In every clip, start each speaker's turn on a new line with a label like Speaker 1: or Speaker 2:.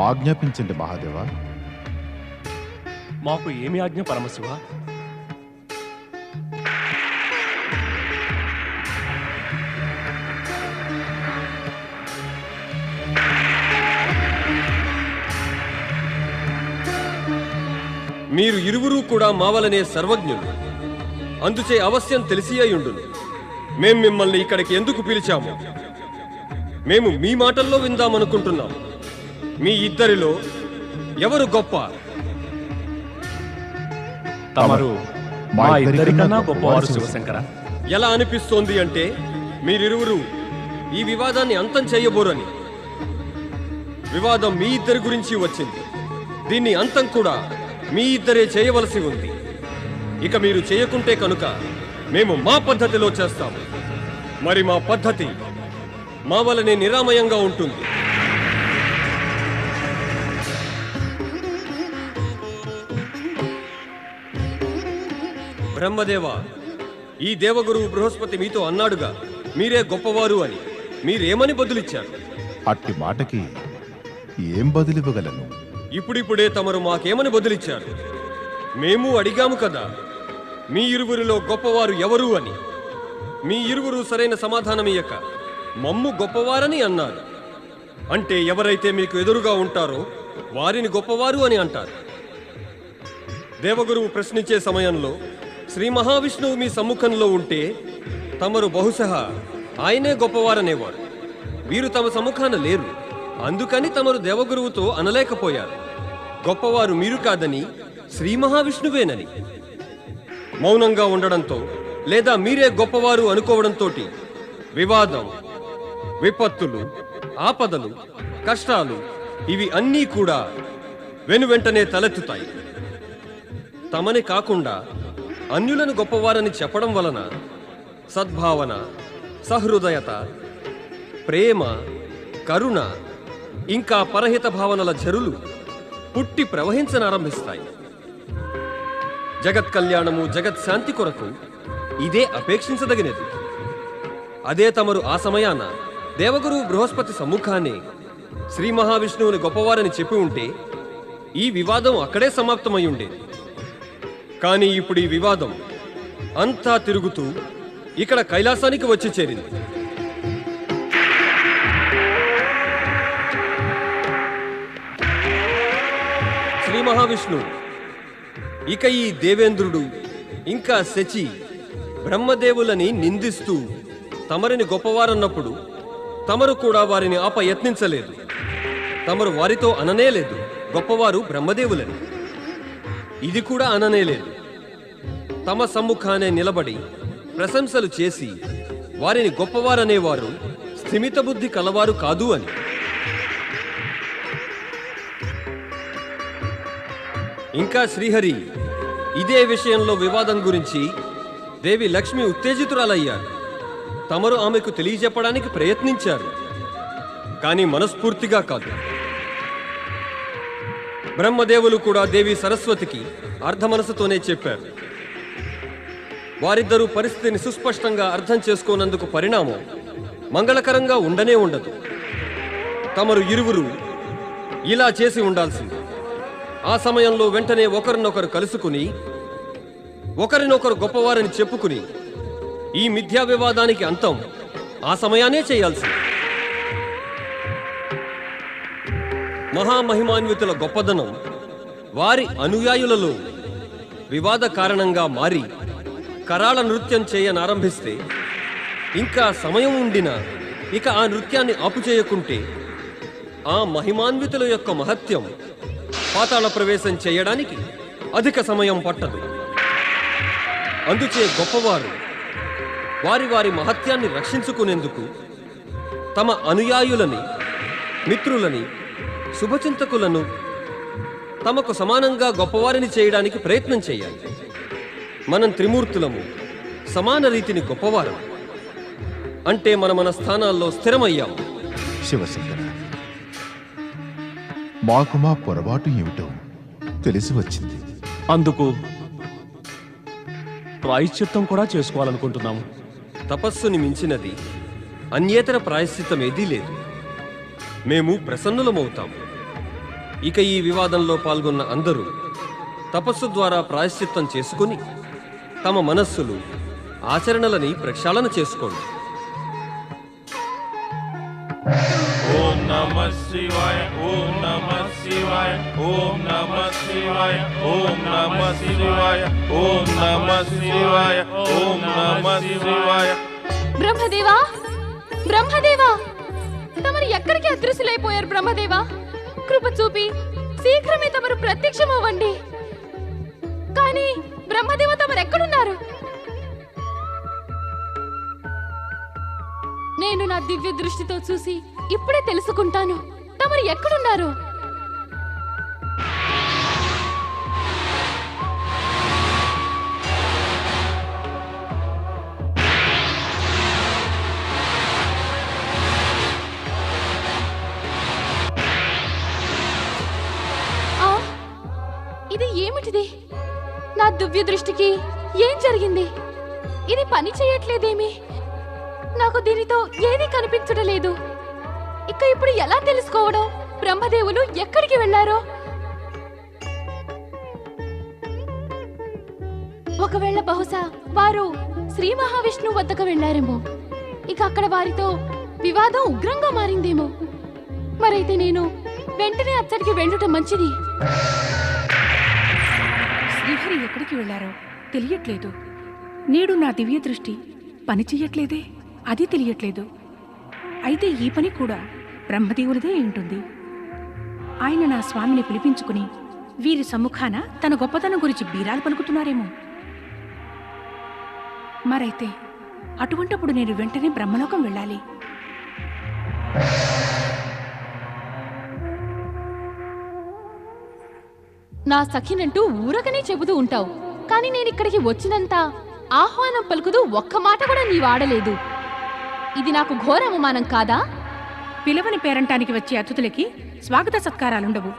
Speaker 1: ఆజ్ఞాపించండి మహాదేవా.
Speaker 2: మాకు ఏమి ఆజ్ఞ పరమశివ?
Speaker 3: మీరు ఇరువురూ కూడా మావలనే సర్వజ్ఞులు, అందుచే అవశ్యం తెలిసి అయ్యుండును. మేం మిమ్మల్ని ఇక్కడికి ఎందుకు పిలిచాము? మేము మీ మాటల్లో విందామనుకుంటున్నాం. మీ ఇద్దరిలో ఎవరు గొప్ప?
Speaker 2: తమరు మా ఇద్దరికన్నా గొప్పవారు శివశంకర.
Speaker 3: ఎలా అనిపిస్తోంది అంటే మీరిరువురు ఈ వివాదాన్ని అంతం చేయబోరని. వివాదం మీ ఇద్దరి గురించి వచ్చింది. దీన్ని అంతం కూడా మీ ఇద్దరే చేయవలసి ఉంది. ఇక మీరు చేయకుంటే కనుక మేము మా పద్ధతిలో చేస్తాము. మరి మా పద్ధతి మా వలనే నిరామయంగా ఉంటుంది. బ్రహ్మదేవ, ఈ దేవగురువు బృహస్పతి మీతో అన్నాడుగా మీరే గొప్పవారు అని. మీరేమని బదులిచ్చారు?
Speaker 1: అట్టి మాటకి ఏం బదులివ్వగలను?
Speaker 3: ఇప్పుడిప్పుడే తమరు మాకేమని బదులిచ్చారు? మేము అడిగాము కదా మీ ఇరువురిలో గొప్పవారు ఎవరు అని. మీ ఇరువురు సరైన సమాధానమియ్యక మమ్ము గొప్పవారని అన్నారు. అంటే ఎవరైతే మీకు ఎదురుగా ఉంటారో వారిని గొప్పవారు అని అంటారు. దేవగురువు ప్రశ్నించే సమయంలో శ్రీ మహావిష్ణువు మీ సమ్ముఖంలో ఉంటే తమరు బహుశా ఆయనే గొప్పవారనేవారు. వీరు తమ సమ్ముఖాన లేరు, అందుకని తమరు దేవగురువుతో అనలేకపోయారు. గొప్పవారు మీరు కాదని శ్రీ మహావిష్ణువేనని. మౌనంగా ఉండడంతో లేదా మీరే గొప్పవారు అనుకోవడంతో వివాదం, విపత్తులు, ఆపదలు, కష్టాలు ఇవి అన్నీ కూడా వెనువెంటనే తలెత్తుతాయి. తమని కాకుండా అన్యులను గొప్పవారని చెప్పడం వలన సద్భావన, సహృదయత, ప్రేమ, కరుణ ఇంకా పరహిత భావనల ఝరులు పుట్టి ప్రవహించనారంభిస్తాయి. జగత్ కళ్యాణము, జగత్ శాంతి కొరకు ఇదే అపేక్షించదగినది. అదే తమరు ఆ సమయాన దేవగురువు బృహస్పతి సమ్ముఖాన్ని శ్రీ మహావిష్ణువుని గొప్పవారని చెప్పి ఉంటే ఈ వివాదం అక్కడే సమాప్తమై ఉండేది. కానీ ఇప్పుడు ఈ వివాదం అంతా తిరుగుతూ ఇక్కడ కైలాసానికి వచ్చి చేరింది. శ్రీ మహావిష్ణువు ఇక ఈ దేవేంద్రుడు ఇంకా శచి బ్రహ్మదేవులని నిందిస్తూ తమరిని గొప్పవారన్నప్పుడు తమరు కూడా వారిని యత్నించలేదు. తమరు వారితో అననేలేదు గొప్పవారు బ్రహ్మదేవులని. ఇది కూడా అననేలేదు. తమ సమ్ముఖానే నిలబడి ప్రశంసలు చేసి వారిని గొప్పవారనేవారు స్థిమిత బుద్ధి కలవారు కాదు అని. ఇంకా శ్రీహరి ఇదే విషయంలో వివాదం గురించి దేవి లక్ష్మి ఉత్తేజితురాలయ్యారు. తమరు ఆమెకు తెలియజెప్పడానికి ప్రయత్నించారు, కానీ మనస్ఫూర్తిగా కాదు. బ్రహ్మదేవులు కూడా దేవి సరస్వతికి అర్ధ మనసుతోనే చెప్పారు. వారిద్దరూ పరిస్థితిని సుస్పష్టంగా అర్థం చేసుకోనందుకు పరిణామం మంగళకరంగా ఉండనే ఉండదు. తమరు ఇరువురు ఇలా చేసి ఉండాల్సింది. ఆ సమయంలో వెంటనే ఒకరినొకరు కలుసుకుని ఒకరినొకరు గొప్పవారని చెప్పుకుని ఈ మిథ్యా వివాదానికి అంతం ఆ సమయానే చేయాల్సింది. మహామహిమాన్వితుల గొప్పదనం వారి అనుయాయులలో వివాద కారణంగా మారి కరాళ నృత్యం చేయనారంభిస్తే ఇంకా సమయం ఉండినా ఇక ఆ నృత్యాన్ని ఆపుచేయకుంటే ఆ మహిమాన్వితుల యొక్క మహత్యం పాతాళ ప్రవేశం చేయడానికి అధిక సమయం పట్టదు. అందుచే గొప్పవారు వారి వారి మహత్యాన్ని రక్షించుకునేందుకు తమ అనుయాయులని, మిత్రులని, శుభచింతకులను తమకు సమానంగా గొప్పవారిని చేయడానికి ప్రయత్నం చేయాలి. మనం త్రిమూర్తులము సమాన రీతిని గొప్పవారం అంటే మన స్థానాల్లో స్థిరమయ్యాము.
Speaker 1: శివశంకర, మాకు మా పొరపాటు ఏమిటో తెలిసి వచ్చింది.
Speaker 2: అందుకు ప్రాయశ్చిత్తం కూడా చేసుకోవాలనుకుంటున్నాము.
Speaker 3: తపస్సుని మించినది అన్యేతర ప్రాయశ్చిత్తం ఏదీ లేదు. మేము ప్రసన్నులమవుతాము. ఇక ఈ వివాదంలో పాల్గొన్న అందరూ తపస్సు ద్వారా ప్రాయశ్చిత్తం చేసుకుని తమ మనస్సులు ఆచరణలని ప్రక్షాళన చేసుకోండి.
Speaker 4: ఓం నమః శివాయ ఓం నమః శివాయ ఓం నమః శివాయ ఓం నమః శివాయ ఓం నమః శివాయ ఓం నమః శివాయ.
Speaker 5: బ్రహ్మదేవా, బ్రహ్మదేవా, తమరు ఎక్కడికి అదృశ్యులైపోయారు? బ్రహ్మదేవా, కృప చూపి శీఘ్రమే తమరు ప్రత్యక్షమవ్వండి. కానీ బ్రహ్మదేవ, తమరు ఎక్కడున్నారు? నేను నా దివ్య దృష్టితో చూసి ఇప్పుడే తెలుసుకుంటాను తమరు ఎక్కడున్నారు. ఇది ఏమిటిది? నా దివ్య దృష్టికి ఏం జరిగింది? ఇది పని చేయట్లేదేమి? నాకు దీనితో ఏదీ కనిపించడం లేదు. ఇక ఇప్పుడు ఎలా తెలుసుకోవడం బ్రహ్మదేవులు ఎక్కడికి వెళ్లారో? ఒకవేళ బహుశా వారు శ్రీ మహావిష్ణువు వద్దకు వెళ్లారేమో. ఇక అక్కడ వారితో వివాదం ఉగ్రంగా మారిందేమో. మరైతే నేను వెంటనే అచ్చడికి వెళ్ళటం మంచిది.
Speaker 6: శ్రీహరి ఎక్కడికి వెళ్లారో తెలియట్లేదు. నేడు నా దివ్య దృష్టి పని చెయ్యట్లేదే, అది తెలియట్లేదు. అయితే ఈ పని కూడా బ్రహ్మదేవులదే ఉంటుంది. ఆయన నా స్వామిని పిలిపించుకుని వీరి సమ్ముఖాన తన గొప్పతనం గురించి బీరాలు పలుకుతున్నారేమో. మరైతే అటువంటప్పుడు నేను వెంటనే బ్రహ్మలోకం వెళ్ళాలి.
Speaker 5: నా సఖినంటూ ఊరకనే చెబుతూ ఉంటావు, కానీ నేనిక్కడికి వచ్చినంత ఆహ్వానం పలుకుతూ ఒక్క మాట కూడా నీవాడలేదు. ఇది నాకు ఘోర అవమానం కాదా?
Speaker 6: పిలవని పేరంటానికి వచ్చే అతిథులకి స్వాగత సత్కారాలుండవు.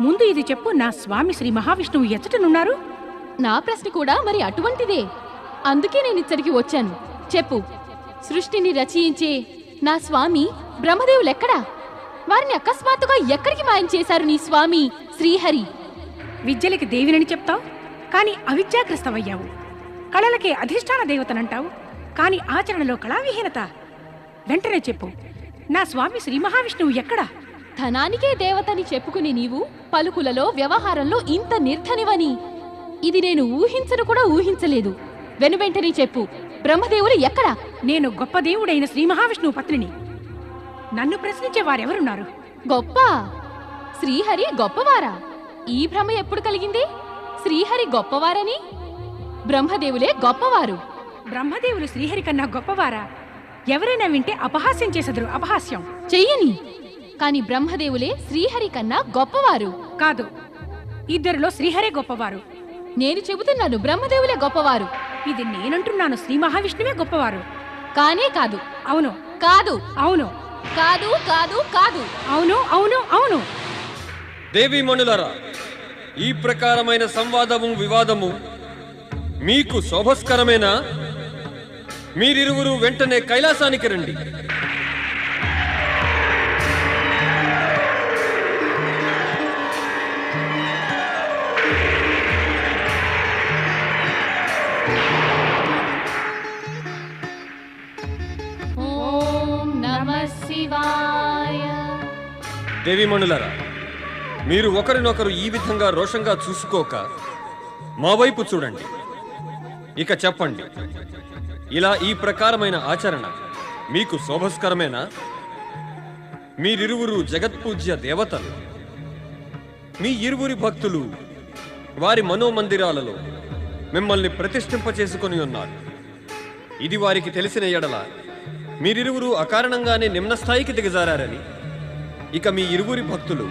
Speaker 6: ముందు ఇది చెప్పు, నా స్వామి శ్రీ మహావిష్ణువు ఎచ్చటనున్నారు?
Speaker 5: నా ప్రశ్న కూడా మరి అటువంటిదే. అందుకే నేనిచ్చడికి వచ్చాను. చెప్పు, సృష్టిని రచయించే నా స్వామి బ్రహ్మదేవులెక్కడా? వారిని అకస్మాత్తుగా ఎక్కడికి మాయం చేశారు నీ స్వామి శ్రీహరి?
Speaker 6: విద్యలకి దేవినని చెప్తావు, కాని అవిద్యాగ్రస్తమయ్యావు. కళలకే అధిష్టాన దేవతనంటావు, కాని ఆచరణలో కళావిహీనత. వెంటనే చెప్పు, నా స్వామి శ్రీ మహావిష్ణువు ఎక్కడా?
Speaker 5: ధనానికే దేవతని చెప్పుకుని నీవు పలుకులలో వ్యవహారంలో ఇంత నిర్ధనివని ఇది నేను ఊహించను కూడా ఊహించలేదు. వెనువెంటనే చెప్పు, బ్రహ్మదేవులు ఎక్కడా?
Speaker 6: నేను గొప్ప దేవుడైన శ్రీ మహావిష్ణువు పత్నిని. నన్ను ప్రశ్నించే వారెవరున్నారు?
Speaker 5: గొప్ప శ్రీహరి గొప్పవారా? ఈ భ్రమ ఎప్పుడు కలిగింది? శ్రీహరి గొప్పవారని? బ్రహ్మదేవులే గొప్పవారు.
Speaker 6: బ్రహ్మదేవులు శ్రీహరి కన్నా గొప్పవారా? ఎవరైనా వింటే అపహాస్యం చేసెదరు. అపహాస్యం
Speaker 5: చెయ్యని. కాని బ్రహ్మదేవులే శ్రీహరి కన్నా గొప్పవారు.
Speaker 6: కాదు, ఇద్దరిలో శ్రీహరే గొప్పవారు.
Speaker 5: నేను చెబుతున్నాను, బ్రహ్మదేవులే గొప్పవారు.
Speaker 6: ఇది నేనంటున్నాను, శ్రీ మహావిష్ణువే గొప్పవారు.
Speaker 5: కానే కాదు.
Speaker 6: అవును
Speaker 5: కాదు.
Speaker 6: అవును
Speaker 5: కాదు. కాదు. కాదు.
Speaker 6: అవును అవును అవును.
Speaker 3: దేవీమణులారా, ఈ ప్రకారమైన సంవాదము వివాదము మీకు శోభస్కరమేనా? మీరిరువురు వెంటనే కైలాసానికి రండి.
Speaker 5: ఓం నమః శివాయ.
Speaker 3: దేవీమణులారా, మీరు ఒకరినొకరు ఈ విధంగా రోషంగా చూసుకోక మా వైపు చూడండి. ఇక చెప్పండి, ఇలా ఈ ప్రకారమైన ఆచరణ మీకు శోభస్కరమేనా? మీరిరువురు జగత్పూజ్య దేవతలు. మీ ఇరువురి భక్తులు వారి మనోమందిరాలలో మిమ్మల్ని ప్రతిష్ఠింపచేసుకొని ఉన్నారు. ఇది వారికి తెలిసిన ఎడల మీరిరువురు అకారణంగానే నిమ్న స్థాయికి దిగజారని ఇక మీ ఇరువురి భక్తులు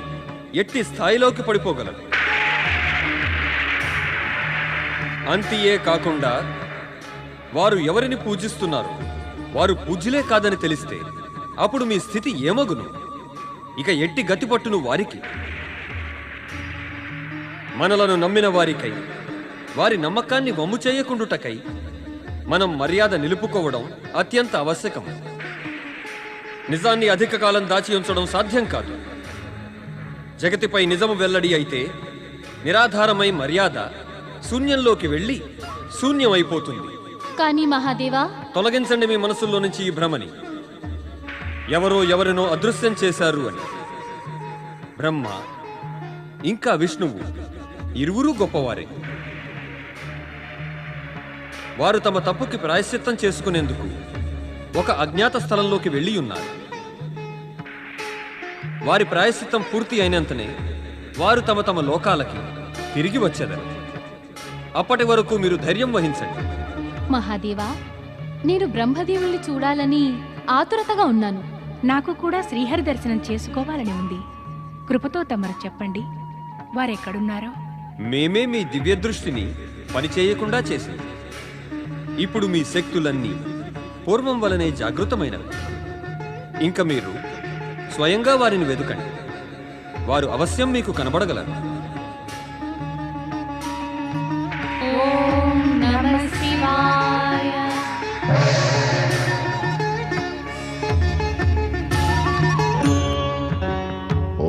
Speaker 3: ఎట్టి స్థాయిలోకి పడిపోగలరు. అంతియే కాకుండా వారు ఎవరిని పూజిస్తున్నారు వారు పూజ్యులే కాదని తెలిస్తే అప్పుడు మీ స్థితి ఏమగును? ఇక ఎట్టి గతిపట్టును వారికి. మనలను నమ్మిన వారికై, వారి నమ్మకాన్ని వమ్ము చేయకుండుటకై మనం మర్యాద నిలుపుకోవడం అత్యంత ఆవశ్యకం. నిజాన్ని అధిక కాలం దాచి ఉంచడం సాధ్యం కాదు. జగతిపై నిజము వెల్లడి అయితే నిరాధారమై మర్యాద శూన్యంలోకి వెళ్ళి శూన్యమైపోతుంది.
Speaker 5: కానీ మహాదేవా,
Speaker 3: తొలగించండి మీ మనసుల్లో నుంచి ఈ భ్రమని. ఎవరో ఎవరినో అదృశ్యం చేశారు అని. బ్రహ్మ ఇంకా విష్ణువు ఇరువురూ గొప్పవారే. వారు తమ తప్పుకి ప్రాయశ్చిత్తం చేసుకునేందుకు ఒక అజ్ఞాత స్థలంలోకి వెళ్ళి ఉన్నారు. వారి ప్రాయశ్చిత్తం పూర్తి అయినంతనే వారు తమ తమ లోకాలకి తిరిగి వచ్చేదరు. అప్పటి వరకు మీరు ధైర్యం వహించండి.
Speaker 5: మహాదేవా, నేను బ్రహ్మదేవుల్ని చూడాలని ఆతురతగా ఉన్నాను.
Speaker 6: నాకు కూడా శ్రీహరి దర్శనం చేసుకోవాలని ఉంది. కృపతో తమరు చెప్పండి, వారెక్కడున్నారో.
Speaker 3: మేమే మీ దివ్య దృష్టిని పనిచేయకుండా చేసింది. ఇప్పుడు మీ శక్తులన్నీ పూర్వం వలనే జాగృతమైనవి. ఇంక మీరు స్వయంగా వారిని వెదుకండి. వారు అవశ్యం మీకు కనబడగలరు.
Speaker 5: ఓం నమః శివాయ.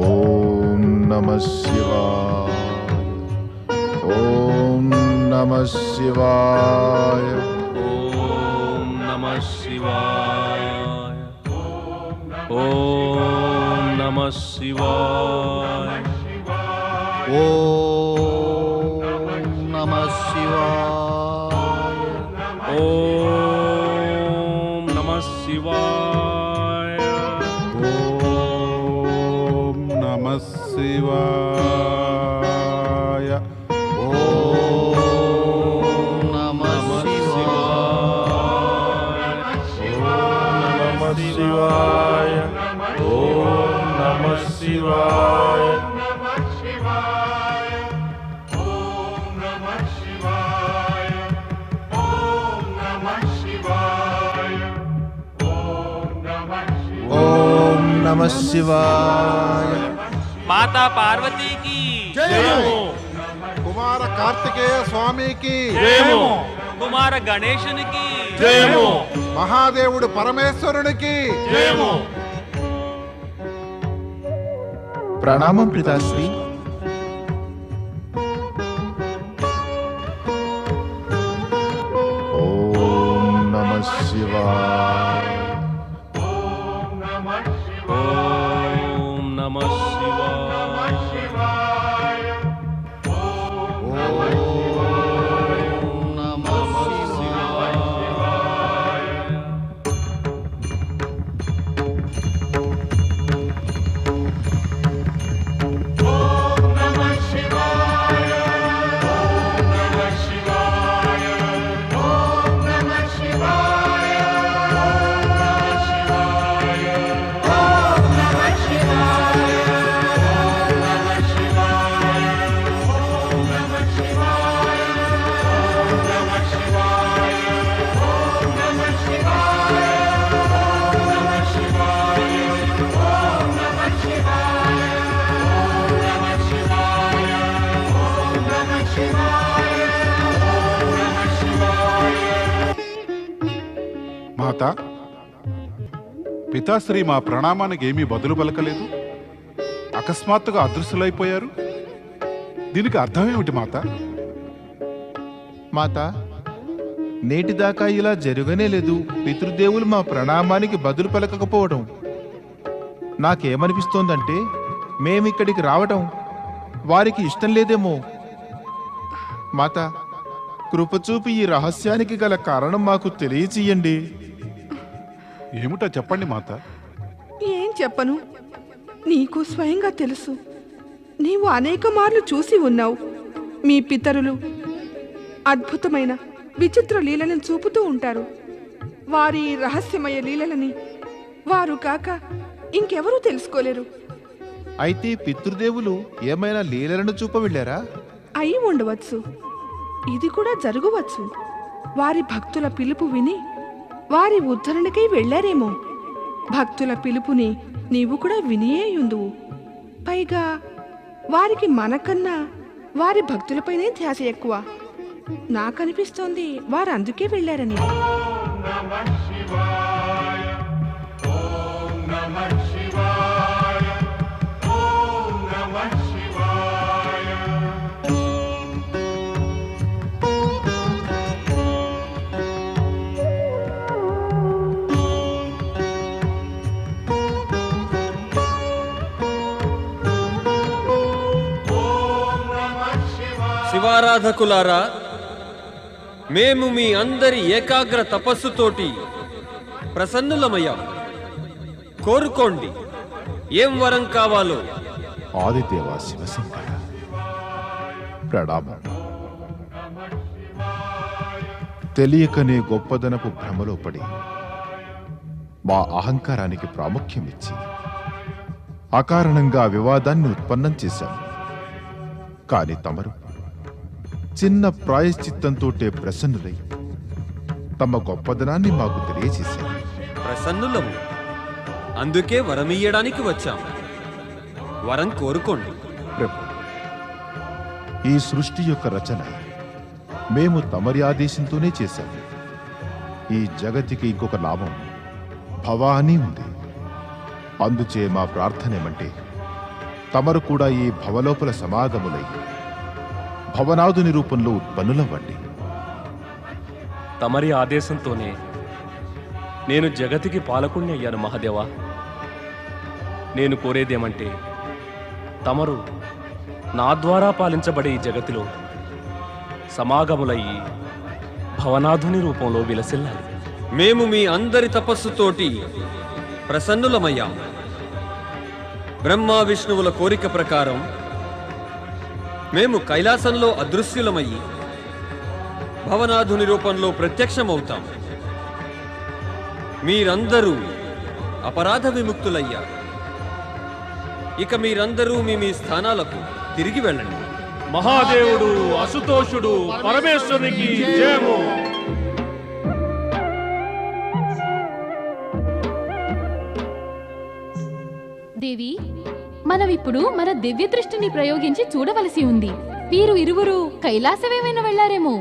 Speaker 1: ఓం నమః శివాయ. ఓం నమః శివాయ.
Speaker 4: ఓం నమః శివాయ. ఓం నమః శివాయ.
Speaker 1: ఓం నమః శివాయ.
Speaker 4: ఓం నమః శివాయ.
Speaker 7: ఓం నమః శివాయ.
Speaker 1: ఓం నమః శివాయ.
Speaker 4: ఓం నమః శివాయ.
Speaker 1: ఓం నమః శివాయ.
Speaker 4: మాతా పార్వతీకి జయము.
Speaker 7: కుమార కార్తికేయ స్వామికి
Speaker 4: జయము. కుమార గణేశునికి జయము.
Speaker 7: మహాదేవుడు పరమేశ్వరునికి
Speaker 4: జయము.
Speaker 1: ప్రణామం పితాశ్రీ. ఓం నమః శివాయ.
Speaker 4: ఓం నమః శివాయ.
Speaker 1: ఓం నమః శివాయ.
Speaker 7: మాత, పితాశ్రీ మా ప్రణామానికి ఏమీ బదులు పలకలేదు. అకస్మాత్తుగా అదృశ్యులైపోయారు. దీనికి అర్థమేమిటి మాత?
Speaker 8: మాత, నేటిదాకా ఇలా జరగనే లేదు. పితృదేవులు మా ప్రణామానికి బదులు పలకకపోవడం. నాకేమనిపిస్తోందంటే మేమిక్కడికి రావటం వారికి ఇష్టం లేదేమో. మాత, కృపచూపి ఈ రహస్యానికి గల కారణం మాకు తెలియచేయండి.
Speaker 7: ఏమిటో చెప్పండి మాత.
Speaker 9: ఏం చెప్పను, నీకు స్వయంగా తెలుసు. నీవు అనేక మార్లు చూసి ఉన్నావు. మీ పితరులు అద్భుతమైన విచిత్ర లీలలను చూపుతూ ఉంటారు. వారి రహస్యమయ లీలలని వారు కాక ఇంకెవరూ తెలుసుకోలేరు.
Speaker 8: అయితే పితృదేవులు ఏమైనా లీలలను చూప వెళ్ళారా?
Speaker 9: అయి ఉండవచ్చు. ఇది కూడా జరగవచ్చు. వారి భక్తుల పిలుపు విని వారి ఉద్ధరణకై వెళ్ళారేమో. భక్తుల పిలుపుని నీవు కూడా వినియేయుందువు. పైగా వారికి మనకన్నా వారి భక్తులపైనే ధ్యాస ఎక్కువ. నాకనిపిస్తోంది వారు అందుకే వెళ్ళారని.
Speaker 4: ఓం నమః శివాయ. ఓం నమః
Speaker 3: శివారాధకులారా, మేము మీ అందరి ఏకాగ్ర తపస్సుతోటి ప్రసన్నులమయ్యాం. కోరుకోండి, ఏం వరం కావాలో.
Speaker 1: ఆదిదేవ శివశంకర ప్రణామం. తెలియకనే గొప్పదనపు భ్రమలో పడి మా అహంకారానికి ప్రాముఖ్యమిచ్చి అకారణంగా వివాదాన్ని ఉత్పన్నం చేశాము. కాని తమరు చిన్న ప్రాయశ్చిత్తంతోటే ప్రసన్నులై తమ గొప్పదనాన్ని మాకు తెలియజేశారు.
Speaker 3: ప్రసన్నులము, అందుకే వరమియ్యడానికి వచ్చాము. వరం కోరుకోండి.
Speaker 1: ప్రభు, ఈ సృష్టి యొక్క రచన మేము తమరి ఆదేశంతోనే చేశాము. ఈ జగతికి ఇంకొక నామం భవానీ ఉంది. అందుచే మా ప్రార్థనేమంటే తమరు కూడా ఈ భవలోపల సమాగములై భవనాదుని రూపంలో ఉత్పన్నులవ్వండి.
Speaker 2: తమరి ఆదేశంతోనే నేను జగతికి పాలకుణ్ణి అయ్యాను మహాదేవా. నేను కోరేదేమంటే తమరు నా ద్వారా పాలించబడే ఈ జగతిలో సమాగములయ్యి భవనాధుని రూపంలో విలసిల్లాలి.
Speaker 3: మేము మీ అందరి తపస్సుతోటి ప్రసన్నులమయ్యాం. బ్రహ్మ విష్ణువుల కోరిక ప్రకారం మేము కైలాసంలో అదృశ్యులమయ్యి భవనాధుని రూపంలో ప్రత్యక్షమవుతాం. మీరందరూ అపరాధ విముక్తులయ్యారు. ఇక మీరందరూ మీ మీ స్థానాలకు తిరిగి వెళ్ళండి.
Speaker 2: మహాదేవుడు అసుతోషుడు పరమేశ్వరునికి జయము.
Speaker 5: దేవి, మనం ఇప్పుడు మన దివ్య దృష్టిని ప్రయోగించి చూడవలసి ఉంది. వీరు ఇరువురు కైలాసమేమైనా వెళ్లారేమో.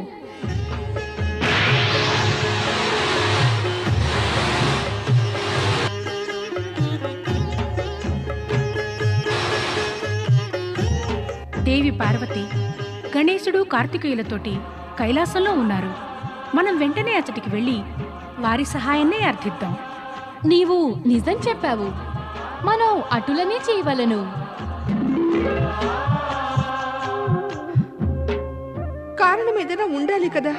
Speaker 6: దేవి పార్వతి గణేశుడు కార్తికేయులతోటి కైలాసంలో ఉన్నారు. మనం వెంటనే అచ్చటికి వెళ్ళి వారి సహాయాన్నే అర్థిద్దాం.
Speaker 5: నీవు నిజం చెప్పావు. మనం అటులనే చేయవలను.
Speaker 9: కారణం ఏదైనా ఉండాలి కదా.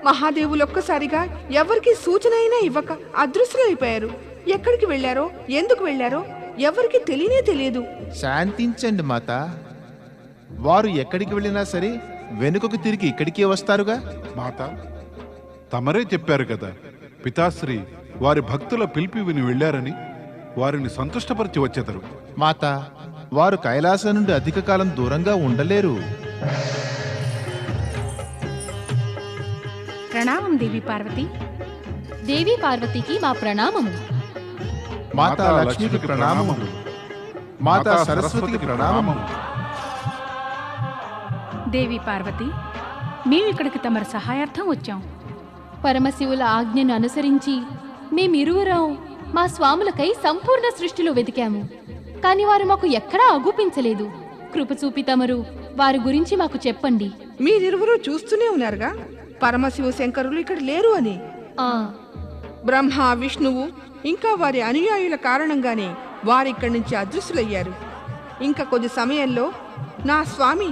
Speaker 9: మహాదేవులు ఒక్కసారిగా ఎవరికి సూచన అయినా ఇవ్వక అదృశ్యులైపోయారు. ఎక్కడికి వెళ్ళారో, ఎందుకు వెళ్ళారో ఎవరికి తెలియనే తెలియదు.
Speaker 8: శాంతించండి మాత. వారు ఎక్కడికి వెళ్ళినా సరే వెనుకకు తిరిగి ఇక్కడికే వస్తారుగా.
Speaker 7: మాత, తమరే చెప్పారు కదా, పితాశ్రీ వారి భక్తుల పిలిపి విని వెళ్ళారని. వారిని సంతుష్టపరిచి వచ్చేదరు.
Speaker 8: మాత, వారు కైలాసం నుండి అధిక కాలం దూరంగా ఉండలేరు.
Speaker 6: ప్రణామం దేవి పార్వతి.
Speaker 5: దేవి పార్వతికి మా ప్రణామము.
Speaker 8: మాతా లక్ష్మికి ప్రణామములు. మాతా సరస్వతికి ప్రణామములు.
Speaker 6: దేవి పార్వతి, మేమిక్కడికి తమరి సహాయార్థం వచ్చాం.
Speaker 5: పరమశివుల ఆజ్ఞను అనుసరించి మేమిరువురం మా స్వాములకై సంపూర్ణ సృష్టిలో వెతికాము. కాని వారు మాకు ఎక్కడా అగుపించలేదు. కృప చూపి తమరు వారి గురించి మాకు చెప్పండి.
Speaker 9: మీరిరువురు చూస్తూనే ఉన్నారుగా పరమశివ శంకరులు ఇక్కడ లేరు అని.
Speaker 5: ఆ
Speaker 9: బ్రహ్మ విష్ణువు ఇంకా వారి అనుయాయుల కారణంగానే వారిక్కడి నుంచి అదృశ్యులయ్యారు. ఇంకా కొద్ది సమయంలో నా స్వామి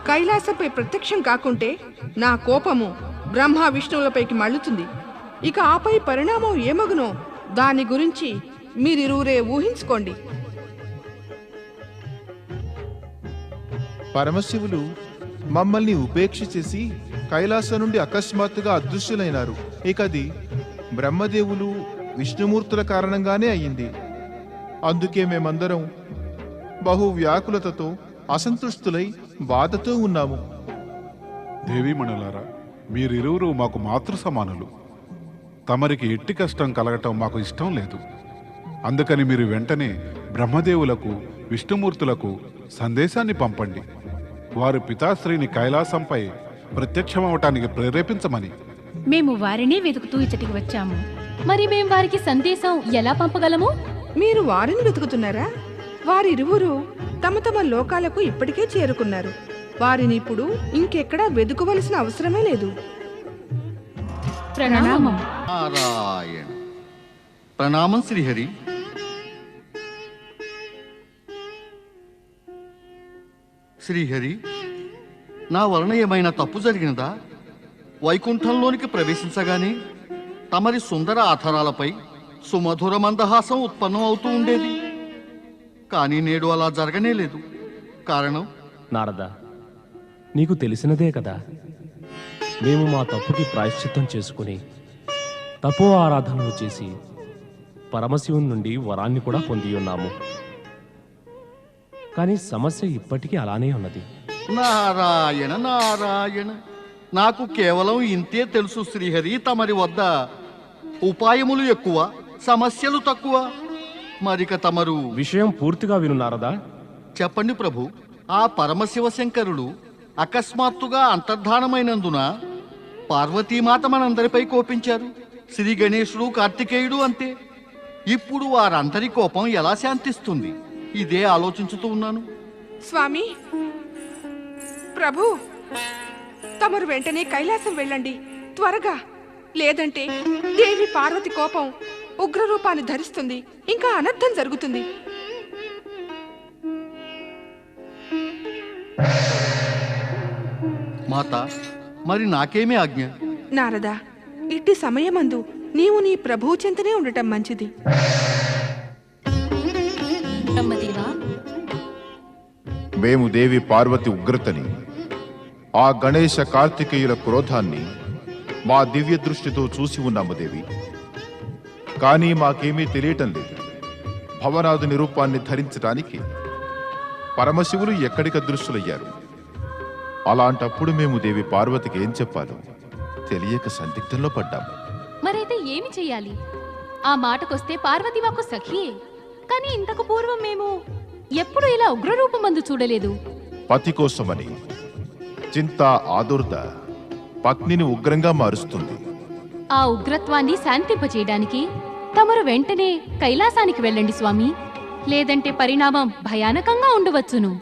Speaker 9: కైలాసంపై ప్రత్యక్షం కాకుంటే నా కోపము బ్రహ్మ విష్ణువులపైకి మళ్ళుతుంది. ఇక ఆపై పరిణామం ఏమగునో దాని గురించి మీరిరువురే ఊహించుకోండి.
Speaker 8: పరమశివులు మమ్మల్ని ఉపేక్ష చేసి కైలాసం నుండి అకస్మాత్తుగా అదృశ్యులైనారు. ఇక అది బ్రహ్మదేవులు విష్ణుమూర్తుల కారణంగానే అయ్యింది. అందుకే మేమందరం బహు వ్యాకులతతో అసంతృష్టులై బాధతో ఉన్నాము.
Speaker 7: దేవీమణులారా, మీరిరువురు మాకు మాతృ సమానులు. తమరికి ఎట్టి కష్టం కలగటం మాకు ఇష్టం లేదు. అందుకని మీరు వెంటనే బ్రహ్మదేవులకు విష్ణుమూర్తులకు సందేశాన్ని పంపండి. వారు పితాశ్రీని కైలాసంపై ప్రత్యక్షమవటానికి ప్రేరేపించమని.
Speaker 6: మేము వారినే వెతుకుతూ ఇచ్చటికి వచ్చాము.
Speaker 5: మరి మేం వారికి సందేశం ఎలా పంపగలము?
Speaker 9: మీరు వారిని వెతుకుతున్నారా? వారిరువురు తమ తమ లోకాలకు ఇప్పటికే చేరుకున్నారు. వారిని ఇప్పుడు ఇంకెక్కడా వెతుకవలసిన అవసరమే లేదు.
Speaker 5: ప్రణామం.
Speaker 10: నారాయణ. ప్రణామం శ్రీహరి. శ్రీహరి, నా వలన ఏమైనా తప్పు జరిగినదా? వైకుంఠంలోనికి ప్రవేశించగానే తమరి సుందర ఆధారాలపై సుమధుర మందహాసం ఉత్పన్నం అవుతూ ఉండేది. కానీ నేడు అలా జరగనే లేదు. కారణం?
Speaker 2: నారద, నీకు తెలిసినదే కదా, మేము మా తప్పుకి ప్రాయశ్చిత్తం చేసుకుని తపో ఆరాధనలు చేసి పరమశివుని నుండి వరాన్ని కూడా పొంది ఉన్నాము. కానీ సమస్య ఇప్పటికీ అలానే ఉన్నది.
Speaker 10: నారాయణ నారాయణ, నాకు కేవలం ఇంతే తెలుసు శ్రీహరి. తమరి వద్ద ఉపాయములు ఎక్కువ, సమస్యలు తక్కువ. మరిక తమరు
Speaker 2: విషయం పూర్తిగా విను నారదా.
Speaker 10: చెప్పండి ప్రభు. ఆ పరమశివశంకరుడు అకస్మాత్తుగా అంతర్ధానమైనందున పార్వతీమాత మనందరిపై కోపించారు. శ్రీ గణేశుడు, కార్తికేయుడు అంతే. ఇప్పుడు వారందరి కోపం ఎలా శాంతిస్తుంది? ఇదే ఆలోచించుతూ ఉన్నాను.
Speaker 9: స్వామి, ప్రభు, తమరు వెంటనే కైలాసం వెళ్ళండి, త్వరగా. లేదంటే దేవి పార్వతి కోపం ఉగ్రరూపాన్ని ధరిస్తుంది, ఇంకా అనర్థం జరుగుతుంది.
Speaker 10: మాత, మరి నాకేమీ ఆజ్ఞ?
Speaker 9: నారదా, ఇట్టి సమయమందు నీవు నీ ప్రభువు చెంతనే ఉండటం మంచిది.
Speaker 5: బ్రహ్మదేవా,
Speaker 8: మేము దేవి పార్వతి ఉగ్రతని, ఆ గణేశ కార్తికేయుల క్రోధాన్ని మా దివ్య దృష్టితో చూసి ఉన్నాము దేవి. కానీ మాకేమీ తెలియటం లేదు. భవనాథుని రూపాన్ని ధరించడానికి పరమశివులు ఎక్కడికి దృశ్యులయ్యారు. అలాంటప్పుడు మేము దేవి పార్వతికి ఏం చెప్పాలో తెలియక సందిగ్ధంలో పడ్డాము.
Speaker 5: మరైతే ఏమి చెయ్యాలి? ఆ మాటకొస్తే పార్వతి మాకు సఖియే, కానీ ఇంతకు పూర్వం మేము ఎప్పుడు ఇలా ఉగ్రరూపమందు చూడలేదు.
Speaker 8: పతి కోసమని చింత, ఆదుర్ద పత్నిని ఉగ్రంగా మారుస్తుంది.
Speaker 5: ఆ ఉగ్రత్వాన్ని శాంతింపచేయడానికి తమరు వెంటనే కైలాసానికి వెళ్ళండి స్వామి. లేదంటే పరిణామం భయానకంగా ఉండవచ్చును.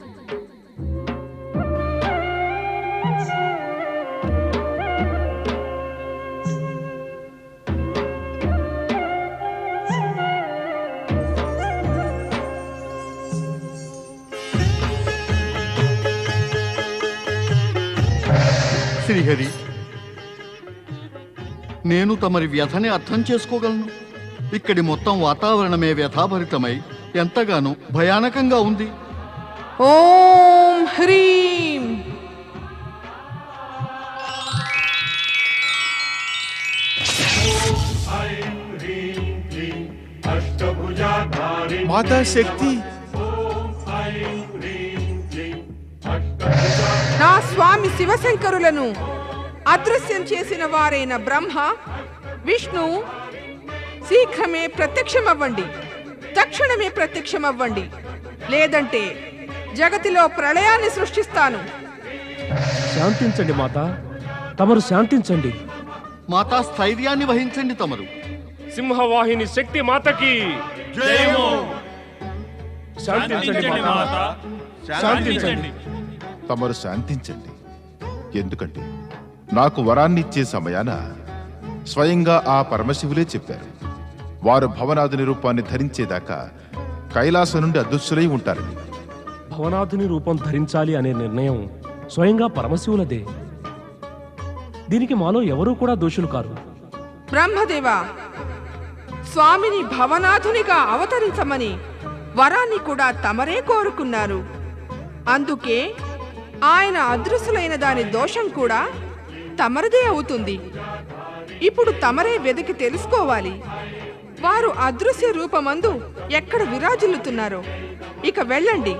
Speaker 10: శ్రీహరి, నేను తమరి వ్యధని అర్థం చేసుకోగలను. ఇక్కడి మొత్తం వాతావరణమే వ్యథాభరితమై ఎంతగానో భయానకంగా ఉంది.
Speaker 9: ఓం హ్రీం.
Speaker 8: మాతా శక్తి,
Speaker 9: నా స్వామి శివశంకరులను అదృశ్యం చేసిన వారైన బ్రహ్మ, విష్ణు శీఘ్రమే ప్రత్యక్షమవ్వండి, తక్షణమే ప్రత్యక్షమవ్వండి. లేదంటే జగతిలో ప్రళయాన్ని సృష్టిస్తాను.
Speaker 2: శాంతించండి మాత, తమరు శాంతించండి.
Speaker 10: మాతా, స్థైర్యాన్ని వహించండి. తమరు
Speaker 2: సింహవాహిని శక్తి మాతకి
Speaker 4: జయము.
Speaker 2: శాంతించండి మాత, శాంతించండి.
Speaker 8: తమరు శాంతించండి. ఎందుకంటే నాకు వరాన్నిచ్చే సమయాన స్వయంగా ఆ పరమశివులే చెప్పారు. వారు భవనాథుని రూపాన్ని ధరించేదాకా కైలాసం నుండి అదృశ్యులై ఉంటారని.
Speaker 2: భవనాథుని రూపం ధరించాలి అనే నిర్ణయం స్వయంగా పరమశివులదే. దీనికి మాలో ఎవరూ కూడా దోషులు కారు.
Speaker 9: బ్రహ్మదేవా, స్వామిని భవనాథునిగా అవతరించమని వరాన్ని కూడా తమరే కోరుకున్నారు. అందుకే ఆయన అదృశ్యులైన దాని దోషం కూడా తమరిదే అవుతుంది. ఇప్పుడు తమరే వెతికి తెలుసుకోవాలి వారు అదృశ్య రూపమందు ఎక్కడ విరాజిల్లుతున్నారో. ఇక వెళ్ళండి,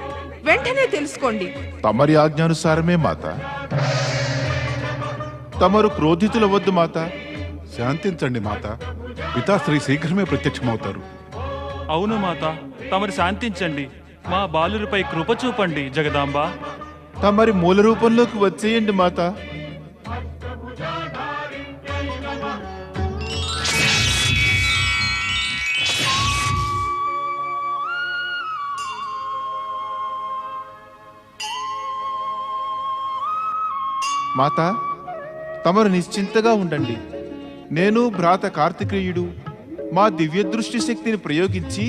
Speaker 9: వెంటనే తెలుసుకోండి.
Speaker 8: తమరి ఆజ్ఞానుసారమే మాత. తమరు క్రోధితులవద్దు మాత.
Speaker 7: శాంతించండి మాత. పితాశ్రీ శీఘ్రమే ప్రత్యక్షమవుతారు.
Speaker 4: అవును మాత, తమరు శాంతించండి. మా బాలురిపై కృప చూపండి జగదాంబ.
Speaker 8: తమరి మూల రూపంలోకి వచ్చేయండి మాత. మాత, తమరు నిశ్చింతగా ఉండండి. నేను భ్రాత కార్తికేయుడు మా దివ్య దృష్టి శక్తిని ప్రయోగించి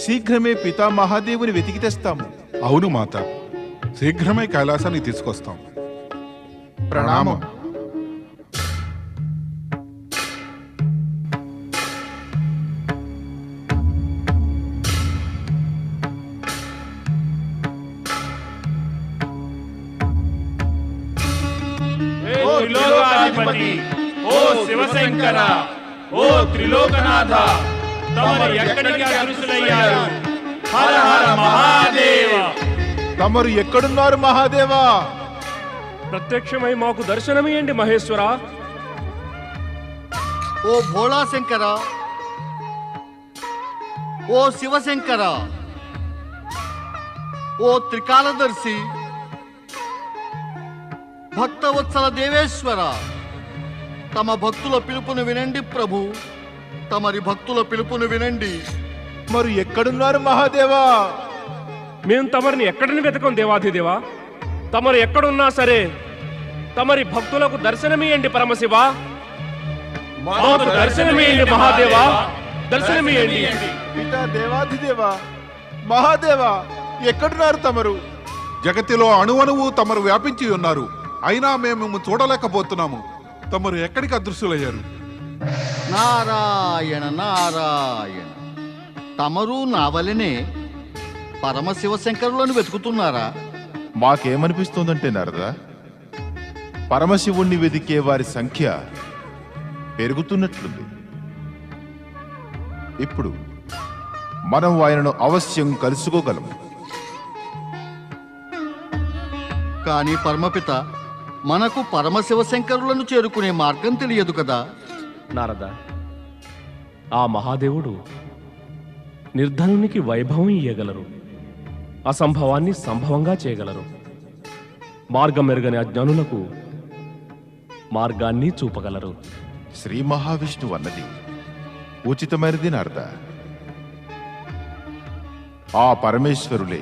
Speaker 8: శీఘ్రమే పితామహాదేవుని వెతికి తెస్తాము.
Speaker 7: అవును మాత, శీఘ్రమే కైలాసానికి తీసుకొస్తాం.
Speaker 8: ప్రణామం.
Speaker 4: ఓ త్రిలోకాధిపతి, ఓ శివశంకర, ఓ త్రిలోకనాథ, తమరు ఎక్కడికి అదృశ్యులయ్యారు? హర హర మహాదేవ.
Speaker 8: తమరు ఎక్కడున్నారు మహాదేవా?
Speaker 2: ప్రత్యక్షమై మాకు దర్శనమియండి మహేశ్వర.
Speaker 10: ఓ భోళాశంకర, ఓ శివశంకర, ఓ త్రికాలదర్శి, భక్తవత్సల దేవేశ్వర, తమ భక్తుల పిలుపును వినండి ప్రభు, తమరి భక్తుల పిలుపును వినండి.
Speaker 8: మరి ఎక్కడున్నారు మహాదేవా?
Speaker 2: మేము తమరిని ఎక్కడిని వెతకం దేవాధిదేవా. తమరు ఎక్కడున్నా సరే తమరి భక్తులకు దర్శనమియండి పరమశివ. మాకు దర్శనమియండి మహాదేవా, దర్శనమియండి.
Speaker 8: పితా దేవాధిదేవా, మహాదేవా, ఎక్కడున్నారు తమరు?
Speaker 7: జగతిలో అణువణువు తమరు వ్యాపించి ఉన్నారు, అయినా మేము చూడలేకపోతున్నాము. తమరు ఎక్కడికి అదృశ్యులయ్యారు?
Speaker 10: నారాయణ నారాయణ, తమరు నా వలనే పరమశివశంకరులను వెతుకుతున్నారా?
Speaker 8: మాకేమనిపిస్తోందంటే నారదా, పరమశివుణ్ణి వెదికే వారి సంఖ్య పెరుగుతున్నట్లుంది. ఇప్పుడు మనం ఆయనను అవశ్యం కలుసుకోగలం.
Speaker 10: కానీ పరమపిత, మనకు పరమశివశంకరులను చేరుకునే మార్గం తెలియదు కదా.
Speaker 2: నారద, ఆ మహాదేవుడు నిర్ధనునికి వైభవం ఇయ్యగలరు, అసంభవాన్ని సంభవంగా చేయగలరు. మార్గం మెరుగని అజ్ఞానులకు మార్గాన్ని చూపగలరు.
Speaker 8: శ్రీ మహావిష్ణువు అన్నది ఉచితమైనది నారదా. ఆ పరమేశ్వరులే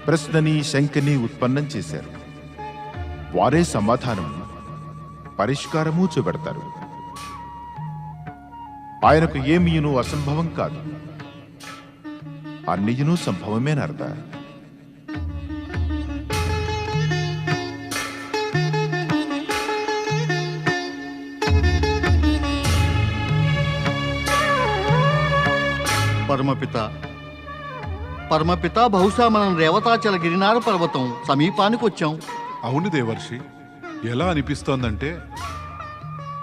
Speaker 8: ప్రశ్నని శంకని ఉత్పన్నం చేశారు. వారే సమాధానం పరిష్కారము చూపెడతారు. ఆయనకు ఏమీయును అసంభవం కాదు, అన్నియును సంభవమే నారదా.
Speaker 10: పరమపిత, పరమపిత, బహుశా మనం రేవతాచల గిరినార పర్వతం సమీపానికి వచ్చాం.
Speaker 7: అవును దేవర్షి, ఎలా అనిపిస్తోందంటే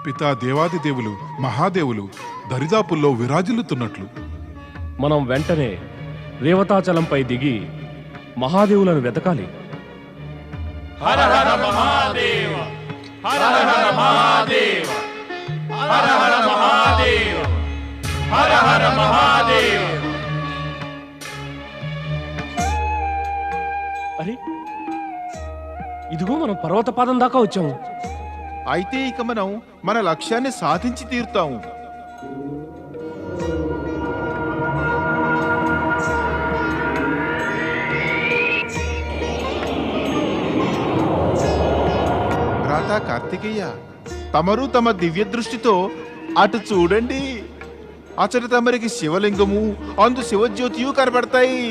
Speaker 7: పితా దేవాది దేవులు మహాదేవులు దరిదాపుల్లో విరాజిల్లుతున్నట్లు.
Speaker 2: మనం వెంటనే రేవతాచలంపై దిగి మహాదేవులను వెతకాలి.
Speaker 4: హర హర మహాదేవ, హర హర మహాదేవ, హర హర మహాదేవ, హర హర మహాదేవ.
Speaker 2: అరే, ఇదిగో మనం పర్వతపాదం దాకా వచ్చాము.
Speaker 8: అయితే ఇక మనం మన లక్ష్యాన్ని సాధించి తీరుతాము. భ్రాతా కార్తికేయ, తమరు తమ దివ్య దృష్టితో అటు చూడండి. అచట తమరికి శివలింగము, అందు శివజ్యోతియు కనబడతాయి.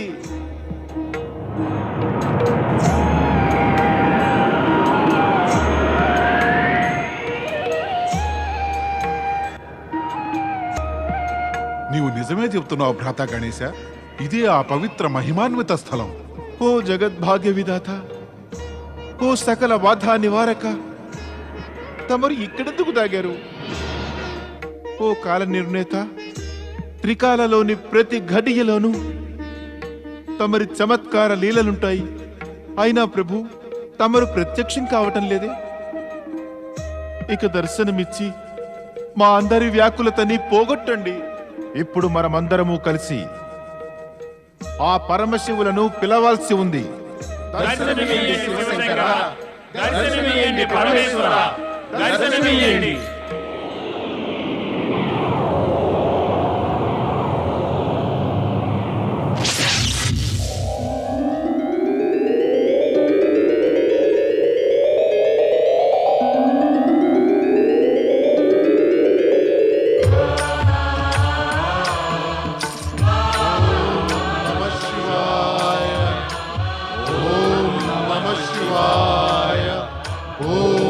Speaker 7: నీవు నిజమే చెప్తున్నావు భ్రాతా గణేశ, ఇదే ఆ పవిత్ర మహిమాన్విత స్థలం.
Speaker 8: ఓ జగద్భాగ్య విధాత, ఓ సకల బాధా నివారక, తమరు ఇక్కడెందుకు దాగారు? ఓ కాల నిర్ణేత, త్రికాలలోని ప్రతి ఘడియలోనూ తమరి చమత్కార లీలలుంటాయి. అయినా ప్రభు, తమరు ప్రత్యక్షం కావటం లేదే. ఇక దర్శనమిచ్చి మా అందరి వ్యాకులతని పోగొట్టండి. ఇప్పుడు మనమందరము కలిసి ఆ పరమశివులను పిలవాల్సి ఉంది.
Speaker 4: దర్శనమియ్యండి శివశంకర, దర్శనమియ్యండి పరమేశ్వర, దర్శనమియ్యండి.
Speaker 8: ఓం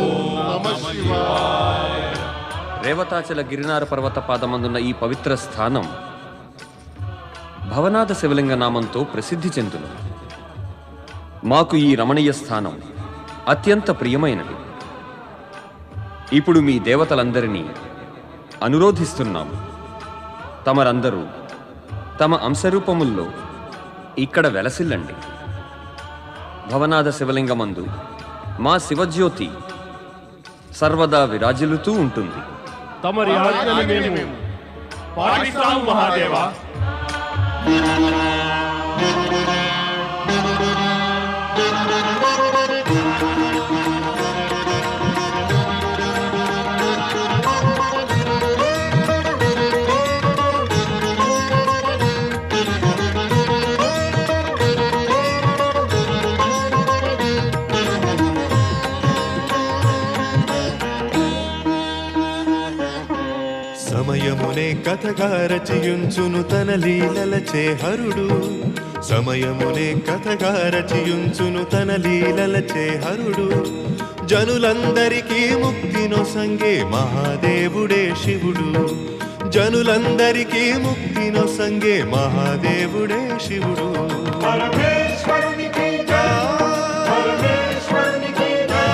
Speaker 3: రేవతాచల గిరినార పర్వత పాదమందున్న ఈ పవిత్ర స్థానం భవనాథ శివలింగ నామంతో ప్రసిద్ధి చెందును. మాకు ఈ రమణీయ స్థానం అత్యంత ప్రియమైనది. ఇప్పుడు మీ దేవతలందరినీ అనురోధిస్తున్నాము, తమరందరూ తమ అంశరూపముల్లో ఇక్కడ వెలసిల్లండి. భవనాథ శివలింగమందు మా శివజ్యోతి సర్వదా విరాజిల్లుతూ ఉంటుంది.
Speaker 2: తమరి ఆజ్ఞను మేము పాటిస్తాము మహాదేవా.
Speaker 11: సమయమునే కథగా రచయించును తన లీలలచే హరుడు. సమయమునే కథగా రచయించును తన లీలలచే హరుడు. జనులందరికీ ముక్తినొసంగే మహాదేవుడే శివుడు. జనులందరికీ ముక్తినొసంగే మహాదేవుడే శివుడు. పరమేశ్వరునికి జై, పరమేశ్వరునికి జై,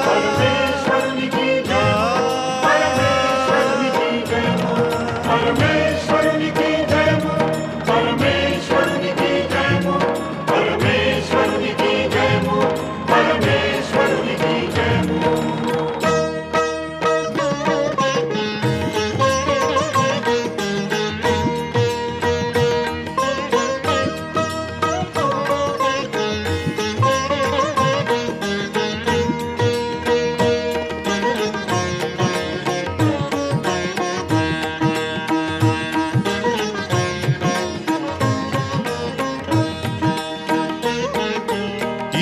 Speaker 11: పరమేశ్వరునికి జై, పరమేశ్వరునికి జయము, పరమేశ్వరునికి జయము, పరమేశ్వరునికి జయము, పరమేశ్వరునికి జయము, పరమేశ్వరునికి జయము.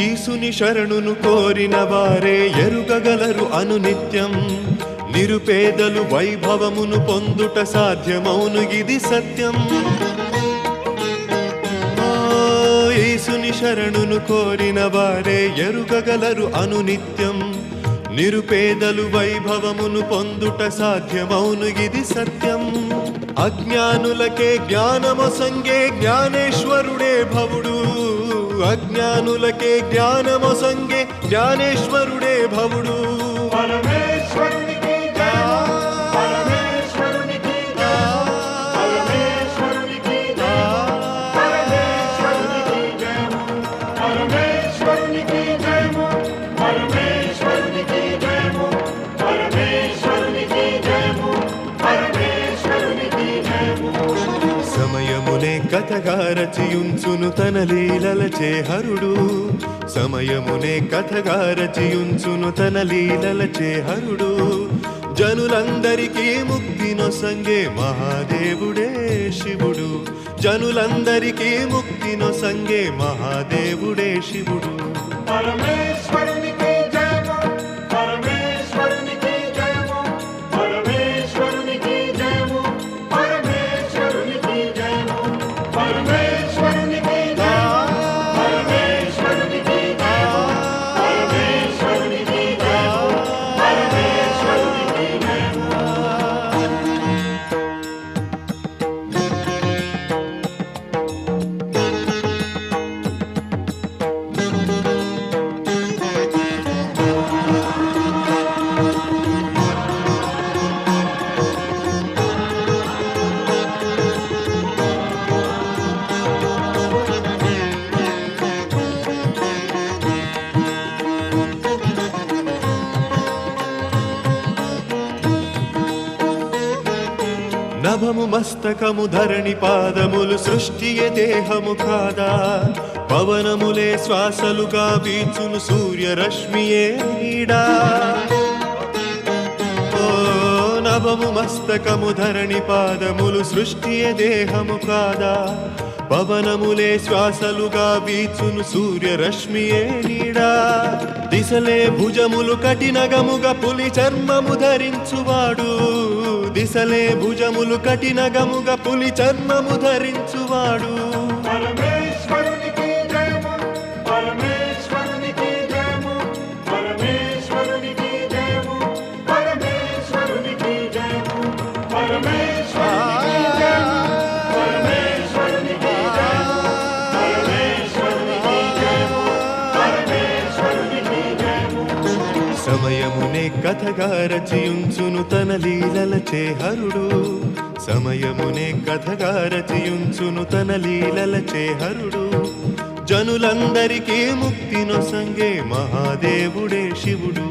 Speaker 11: ఈసుని శరణును కోరిన వారే ఎరుగగలరు అనునిత్యం. నిరుపేదలు వైభవమును పొందుట సాధ్యమౌను ఇది సత్యం. ఈసుని శరణును కోరిన వారే ఎరుగగలరు అనునిత్యం. నిరుపేదలు వైభవమును పొందుట సాధ్యమౌను ఇది సత్యం. అజ్ఞానులకే జ్ఞానమొసంగే జ్ఞానేశ్వరుడే భవుడు. అజ్ఞానులకే జ్ఞానమొసంగే జ్ఞానేశ్వరుడే భవుడు. పరమేశ్వరునికి జయము, పరమేశ్వరునికి జయము, పరమేశ్వరునికి జయము, పరమేశ్వరునికి జయము, పరమేశ్వరునికి జయము, పరమేశ్వరునికి జయము, పరమేశ్వరునికి జయము, పరమేశ్వరునికి జయము. సమయమునే కథగా రచయించును తన లీలలచే హరుడు. సమయమునే కథగా రచయించును తన లీలలచే హరుడు. జనులందరికీ ముక్తినొసంగే మహాదేవుడే శివుడు. జనులందరికీ ముక్తినొసంగే మహాదేవుడే శివుడు. పరమేశ్వరునికి జయము, పరమేశ్వరునికి జయము, పరమేశ్వరునికి జయము, పరమేశ్వరునికి జయము, పరమేశ్వరునికి జయము, పరమేశ్వరునికి జయము, పరమేశ్వరునికి జయము, పరమేశ్వరునికి జయము. నభము మస్తకము ధరణి పాదములు సృష్టియే దేహము కాదా. పవనములే శ్వాసలుగా వీచును సూర్యరశ్మియే నీడా. ఓ నభము మస్తకము ధరణి పాదములు సృష్టియే దేహము కాదా. పవనములే శ్వాసలుగా వీచును సూర్యరశ్మియే నీడా. దిశలే భుజములు కఠినగముగా పులి చర్మము ధరించువాడు. దిశలే భుజములు కఠినగముగా పులి చర్మము ధరించువాడు. పరమేశ్వరునికి జయము, పరమేశ్వరునికి జయము, పరమేశ్వరునికి జయము, పరమేశ్వరునికి కథగా రచయించును తన లీలలచే హరుడు సమయమునే కథగా రచయించును తన లీలలచే హరుడు జనులందరికీ ముక్తి నొసంగే మహాదేవుడే శివుడు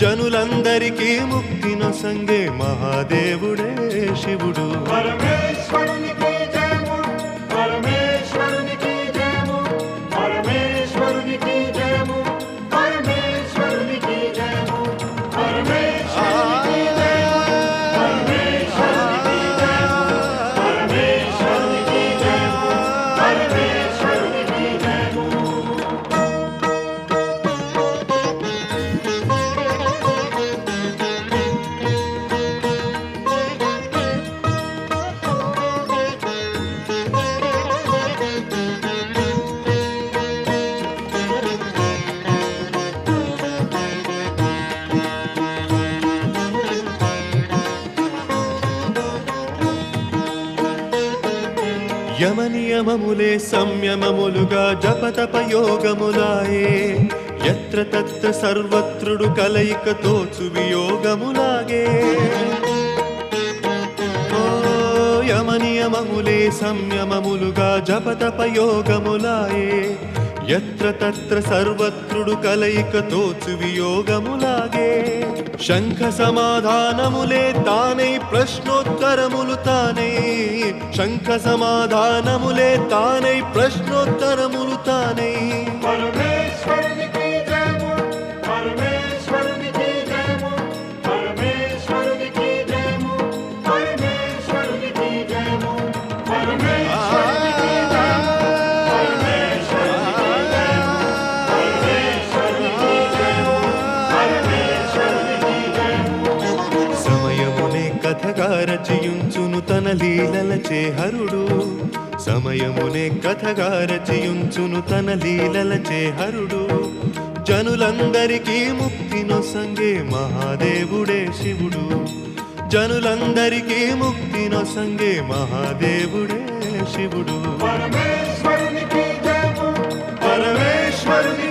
Speaker 11: జనులందరికీ ముక్తి నొసంగే మహాదేవుడే శివుడు
Speaker 12: పరమేశ్వరునికి జయము పరమేశ్వరునికి జయము పరమేశ్వరునికి జయము పరమేశ్వరునికి జయము పరమేశ్వరునికి జయము పరమేశ్వరునికి జయము పరమేశ్వరునికి జయము పరమేశ్వరునికి జయము
Speaker 11: యమనియమములే సంయమములుగా జపతపయోగములాయే ఎత్ర తత్ర సర్వత్రుడు కలయిక తోచు వియోగములాగే ఓ యమనియమములే సంయమములుగా జపతపయోగములాయే ఎత్ర తత్ర సర్వత్రుడు కలయిక తోచు వియోగములాగే శంఖ సమాధానములే తానై ప్రశ్నోత్తరములు తానై శంఖ సమాధానములే తానై ప్రశ్నోత్తరములు తానై
Speaker 12: పరమేశ్వరునికి జయము పరమేశ్వరునికి జయము పరమేశ్వరునికి జయము పరమేశ్వరునికి జయము పరమేశ్వరునికి జయము పరమేశ్వరునికి జయము పరమేశ్వరునికి జయము పరమేశ్వరునికి జయము
Speaker 11: సమయమునే కథగా రచయించును తన లీలలచే హరుడు సమయమునే కథగా రచయించును తన లీలలచే హరుడు జనులందరికీ ముక్తి నొసంగే మహాదేవుడే శివుడు జనులందరికీ ముక్తి నొసంగే మహాదేవుడే శివుడు
Speaker 12: పరమేశ్వరునికి జయము
Speaker 11: పరమేశ్వరుని